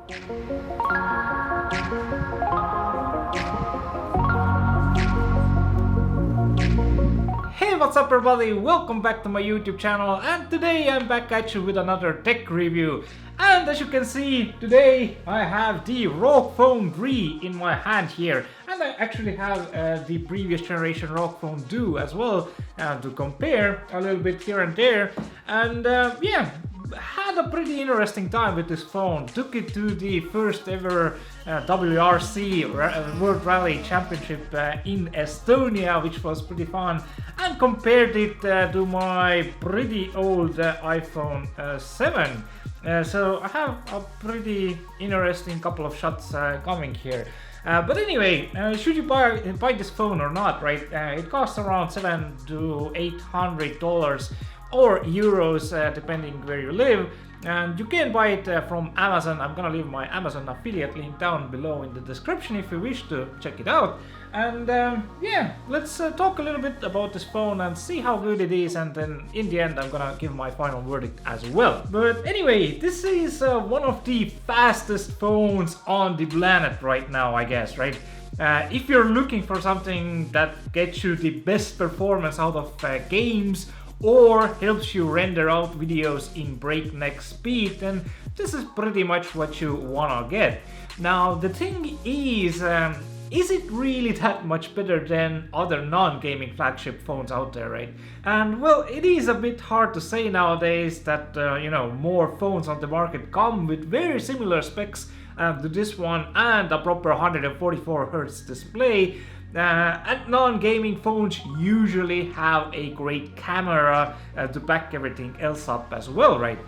Hey, what's up everybody, welcome back to my YouTube channel, and today I'm back at you with another tech review. And as you can see, today I have the ROG Phone 3 in my hand here, and I actually have the previous generation ROG Phone 2 as well to compare a little bit here and there. And yeah, had a pretty interesting time with this phone. Took it to the first ever WRC World Rally Championship in Estonia, which was pretty fun, and compared it to my pretty old iPhone 7. So I have a pretty interesting couple of shots coming here. But anyway, should you buy this phone or not, right? It costs around $700 to $800 or euros, depending where you live. And you can buy it from Amazon. I'm gonna leave my Amazon affiliate link down below in the description if you wish to check it out. And yeah, let's talk a little bit about this phone and see how good it is, and then in the end I'm gonna give my final verdict as well. But anyway, this is one of the fastest phones on the planet right now, I guess, right? If you're looking for something that gets you the best performance out of games, or helps you render out videos in breakneck speed, then this is pretty much what you wanna get. Now the thing is it really that much better than other non-gaming flagship phones out there, right? And well, it is a bit hard to say nowadays that you know, more phones on the market come with very similar specs to this one and a proper 144Hz display. And non-gaming phones usually have a great camera to back everything else up as well, right?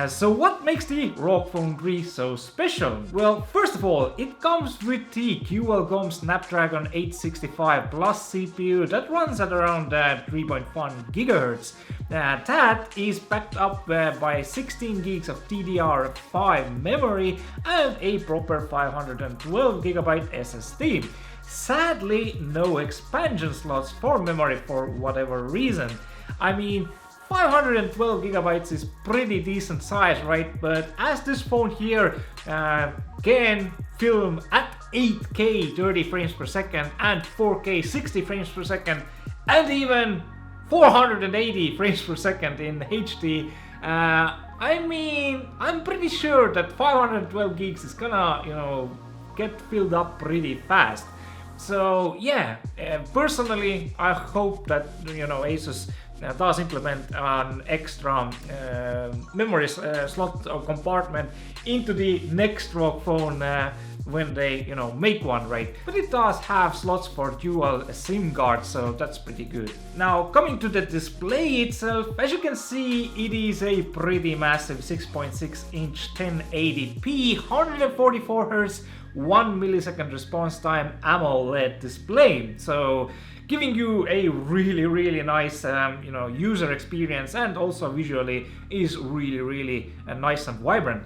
So what makes the ROG Phone 3 so special? Well, first of all, it comes with the Qualcomm Snapdragon 865 Plus CPU that runs at around 3.1 GHz. That is backed up by 16 gigs of DDR5 memory and a proper 512 GB SSD. Sadly, no expansion slots for memory for whatever reason. I mean, 512 gigabytes is pretty decent size, right? But as this phone here can film at 8K 30 frames per second and 4K 60 frames per second and even 480 frames per second in HD, I mean, I'm pretty sure that 512 gigs is gonna, you know, get filled up pretty fast. So yeah, personally I hope that, you know, ASUS does implement an extra memory slot or compartment into the next ROG phone when they, you know, make one, right? But it does have slots for dual SIM cards, so that's pretty good. Now coming to the display itself, as you can see, it is a pretty massive 6.6 inch 1080p 144Hz 1 millisecond response time AMOLED display, so giving you a really nice you know, user experience, and also visually is really nice and vibrant.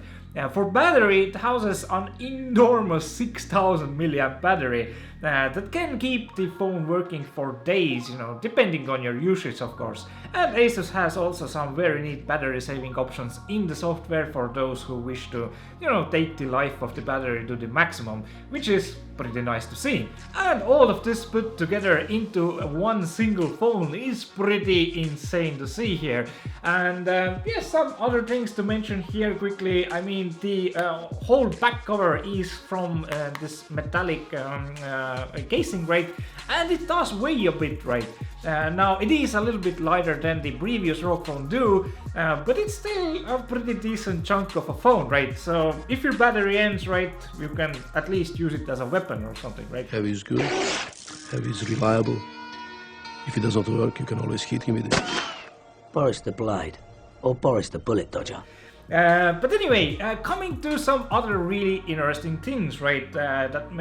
For battery, it houses an enormous 6000 milliamp battery that can keep the phone working for days, you know, depending on your usage, of course. And ASUS has also some very neat battery saving options in the software for those who wish to, you know, take the life of the battery to the maximum, which is pretty nice to see. And all of this put together into one single phone is pretty insane to see here. And yeah, some other things to mention here quickly. I mean, the whole back cover is from this metallic casing, right? And it does weigh a bit, right? Now it is a little bit lighter than the previous ROG Phone 2, but it's still a pretty decent chunk of a phone, right? So if your battery ends, right, you can at least use it as a weapon or something, right? Heavy is good, heavy is reliable. If it doesn't work, you can always hit him with it. Boris the Blade, or Boris the Bullet Dodger. But anyway, coming to some other really interesting things, right, that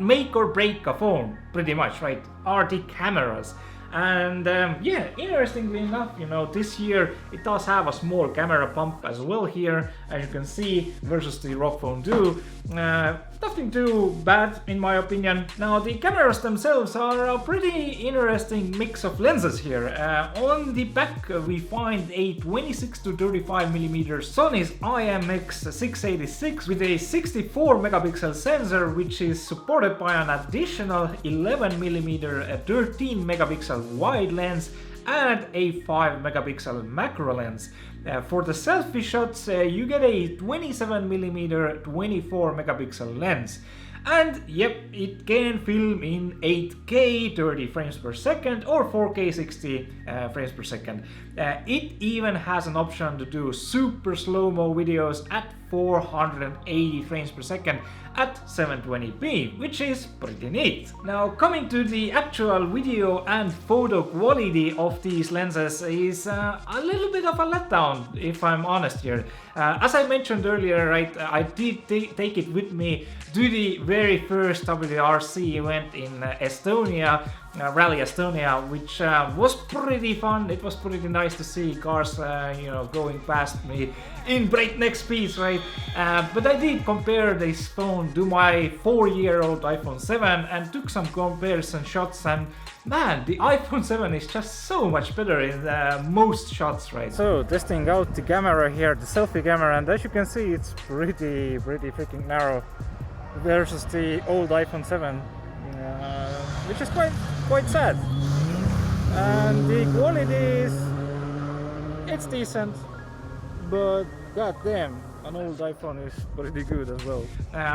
make or break a phone, pretty much, right, are the cameras. And yeah, interestingly enough, you know, this year it does have a small camera pump as well here, as you can see, versus the ROG Phone 2. Nothing too bad in my opinion. Now the cameras themselves are a pretty interesting mix of lenses here. On the back we find a 26-35mm Sony's IMX686 with a 64 megapixel sensor, which is supported by an additional 11mm 13 megapixel wide lens and a 5 megapixel macro lens. For the selfie shots you get a 27mm 24 megapixel lens. And yep, it can film in 8K 30 frames per second or 4K 60 frames per second. It even has an option to do super slow-mo videos at 480 frames per second at 720p, which is pretty neat. Now, coming to the actual video and photo quality of these lenses is a little bit of a letdown, if I'm honest here. As I mentioned earlier, right, I did take it with me to the very first WRC event in Estonia, Rally Estonia, which was pretty fun. It was pretty nice to see cars, you know, going past me in breakneck speeds, right? But I did compare this phone to my 4-year-old iPhone 7 and took some comparison shots, and man, the iPhone 7 is just so much better in most shots, right? So testing out the camera here, the selfie camera, and as you can see, it's pretty freaking narrow versus the old iPhone 7, which is quite sad. And the quality is, it's decent, but goddamn, an old iPhone is pretty good as well.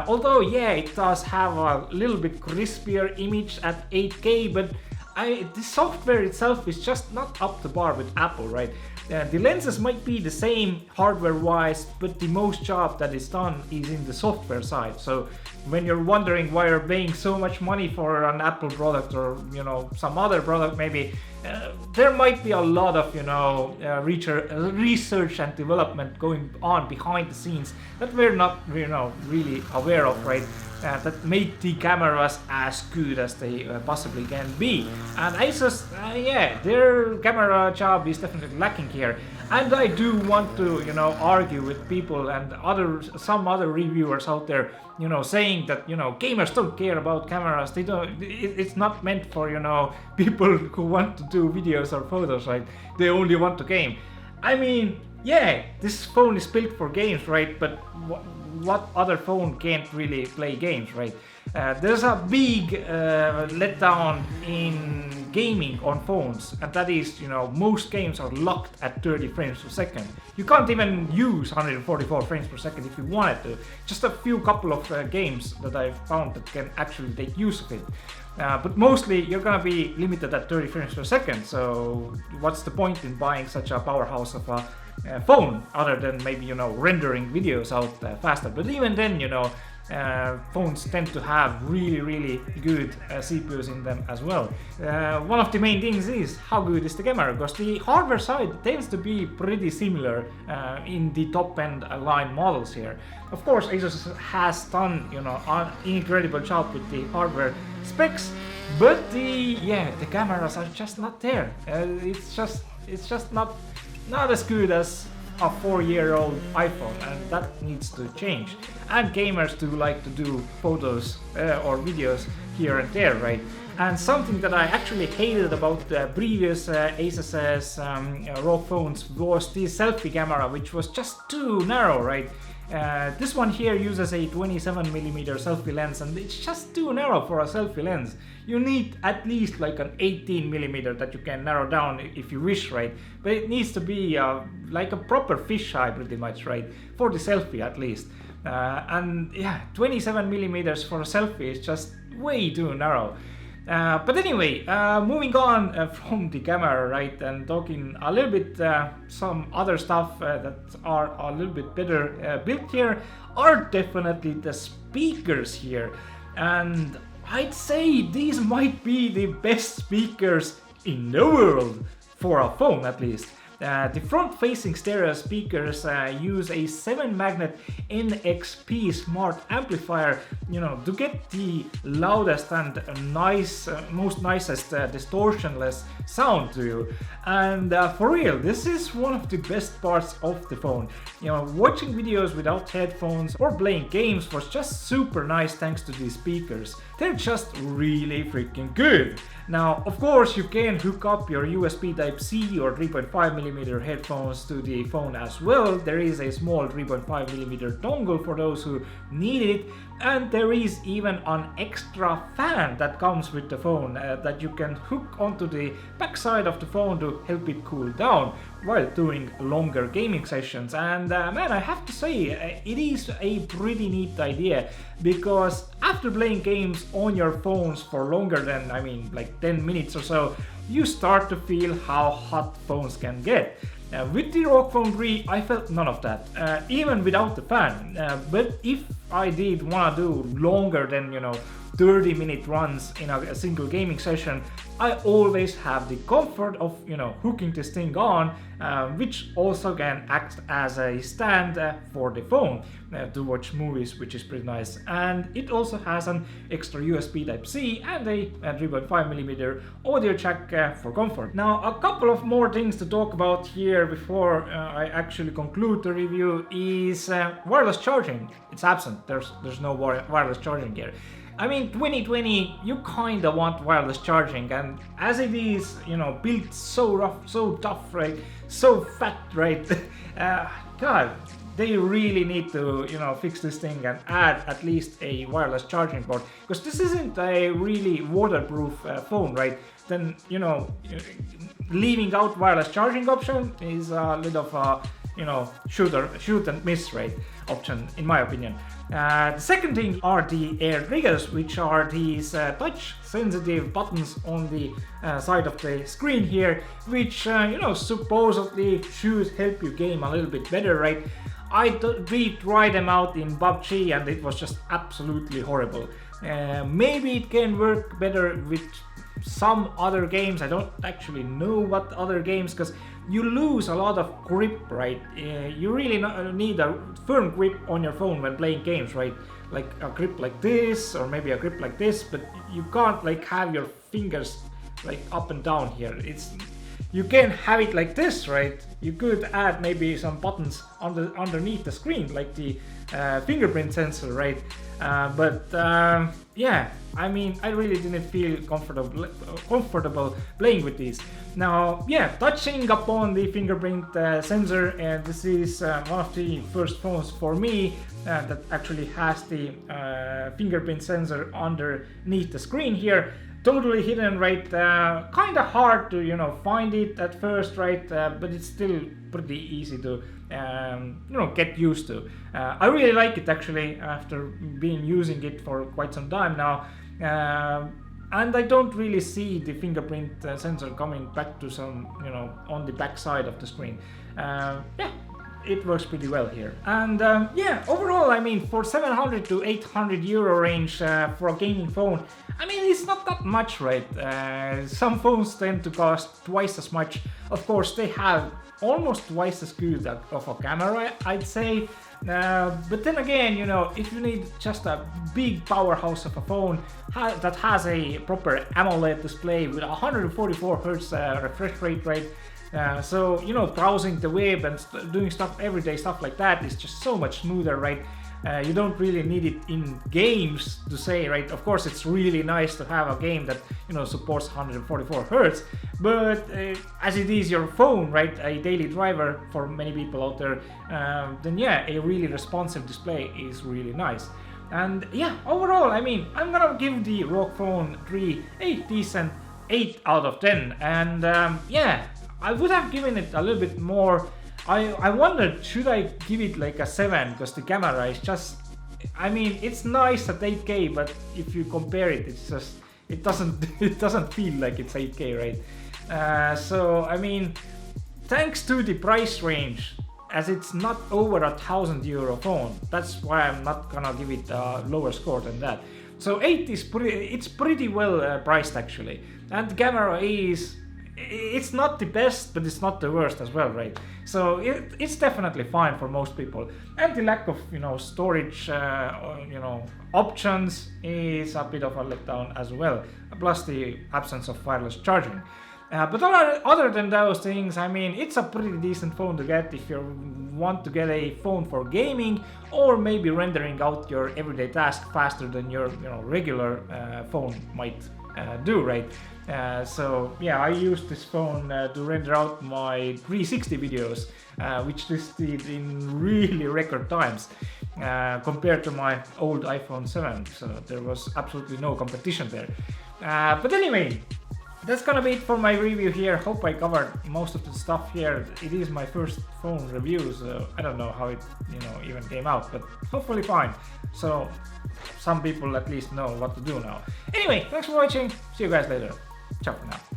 Although yeah, it does have a little bit crispier image at 8K, but the software itself is just not up to par with Apple, right? The lenses might be the same hardware-wise, but the most job that is done is in the software side. So when you're wondering why you're paying so much money for an Apple product or, you know, some other product maybe, there might be a lot of, you know, research and development going on behind the scenes that we're not, you know, really aware of, right? That make the cameras as good as they possibly can be. And ASUS, yeah, their camera job is definitely lacking here. And I do want to, you know, argue with people and some other reviewers out there, you know, saying that, you know, gamers don't care about cameras. They don't. It's not meant for, you know, people who want to do videos or photos, right? They only want to game. I mean, yeah, this phone is built for games, right? But what other phone can't really play games, right? There's a big letdown in gaming on phones, and that is, you know, most games are locked at 30 frames per second. You can't even use 144 frames per second if you wanted to. Just a couple of games that I've found that can actually take use of it. But mostly you're gonna be limited at 30 frames per second, so what's the point in buying such a powerhouse of a phone other than maybe, you know, rendering videos out faster? But even then, you know, phones tend to have really good CPUs in them as well. One of the main things is how good is the camera, because the hardware side tends to be pretty similar in the top end line models here. Of course, ASUS has done, you know, an incredible job with the hardware specs, but the cameras are just not there. It's just not as good as a 4-year-old iPhone, and that needs to change. And gamers do like to do photos or videos here and there, right? And something that I actually hated about the previous ASUS ROG phones was the selfie camera, which was just too narrow, right? This one here uses a 27mm selfie lens, and it's just too narrow for a selfie lens. You need at least like an 18mm that you can narrow down if you wish, right? But it needs to be like a proper fisheye pretty much, right? For the selfie at least. And yeah, 27mm for a selfie is just way too narrow. But anyway, moving on from the camera, right, and talking a little bit some other stuff that are a little bit better built here are definitely the speakers here. And I'd say these might be the best speakers in the world for a phone, at least. The front-facing stereo speakers use a 7-magnet NXP smart amplifier, to get the loudest and most nicest distortionless sound to you. And for real, this is one of the best parts of the phone. Watching videos without headphones or playing games was just super nice thanks to these speakers. They're just really freaking good. Now, of course, you can hook up your USB Type-C or 3.5mm headphones to the phone as well. There is a small 3.5mm dongle for those who need it, and there is even an extra fan that comes with the phone that you can hook onto the backside of the phone to help it cool down while doing longer gaming sessions. And man, I have to say, it is a pretty neat idea, because after playing games on your phones for longer than, like 10 minutes or so, you start to feel how hot phones can get. With the ROG Phone 3, I felt none of that, even without the fan. But if I did want to do longer than 30-minute runs in a single gaming session, I always have the comfort of hooking this thing on, which also can act as a stand for the phone to watch movies, which is pretty nice. And it also has an extra USB Type-C and a 3.5mm audio jack for comfort. Now, a couple of more things to talk about here before I actually conclude the review is wireless charging. It's absent. There's no wireless charging here. 2020, you kinda want wireless charging, and as it is, built so rough, so tough, right, so fat, right, God, they really need to, fix this thing and add at least a wireless charging port, because this isn't a really waterproof phone, right? Then, leaving out wireless charging option is a little of a, shoot and miss, right, option, in my opinion. The second thing are the air triggers, which are these touch sensitive buttons on the side of the screen here, which supposedly should help you game a little bit better, right? I did try them out in PUBG and it was just absolutely horrible. Maybe it can work better with some other games. I don't actually know what other games, because you lose a lot of grip, right? You really need a firm grip on your phone when playing games, right? Like a grip like this, or maybe a grip like this, but you can't like have your fingers like up and down here. You can have it like this, right? You could add maybe some buttons underneath the screen, like the fingerprint sensor, right? Yeah, I really didn't feel comfortable playing with these. Now, yeah, touching upon the fingerprint sensor, and this is one of the first phones for me that actually has the fingerprint sensor underneath the screen here. Totally hidden, right? Kind of hard to find it at first, right? But it's still pretty easy to get used to. I really like it actually after being using it for quite some time now, and I don't really see the fingerprint sensor coming back to some on the back side of the screen. Yeah, it works pretty well here. And yeah, overall, for 700 to 800 euro range for a gaming phone, it's not that much, right? Some phones tend to cost twice as much. Of course, they have almost twice as good of a camera, I'd say. But then again, if you need just a big powerhouse of a phone that has a proper AMOLED display with 144 Hz refresh rate, right? So, browsing the web and doing everyday stuff like that is just so much smoother, right? You don't really need it in games to say, right? Of course, it's really nice to have a game that, supports 144 Hz, but as it is your phone, right? A daily driver for many people out there, then yeah, a really responsive display is really nice. And yeah, overall, I'm gonna give the ROG Phone 3 a decent 8 out of 10. And yeah, I would have given it a little bit more. I wondered, should I give it like a 7, because the camera is just, it's nice at 8K, but if you compare it, it's just, it doesn't feel like it's 8K, right? So thanks to the price range, as it's not over €1,000 phone, that's why I'm not gonna give it a lower score than that. So 8 is pretty well priced actually, and the camera is it's not the best, but it's not the worst as well, right? So it's definitely fine for most people. And the lack of, you know, storage, you know, options is a bit of a letdown as well. Plus the absence of wireless charging. But other than those things, I mean, it's a pretty decent phone to get if you want to get a phone for gaming or maybe rendering out your everyday task faster than your, you know, regular phone might do, right? So yeah, I used this phone to render out my 360 videos, which this did in really record times compared to my old iPhone 7. So there was absolutely no competition there. But anyway, that's gonna be it for my review here. Hope I covered most of the stuff here. It is my first phone review, so I don't know how it, you know, even came out, but hopefully fine. So some people at least know what to do now. Anyway, thanks for watching. See you guys later. Ciao for now.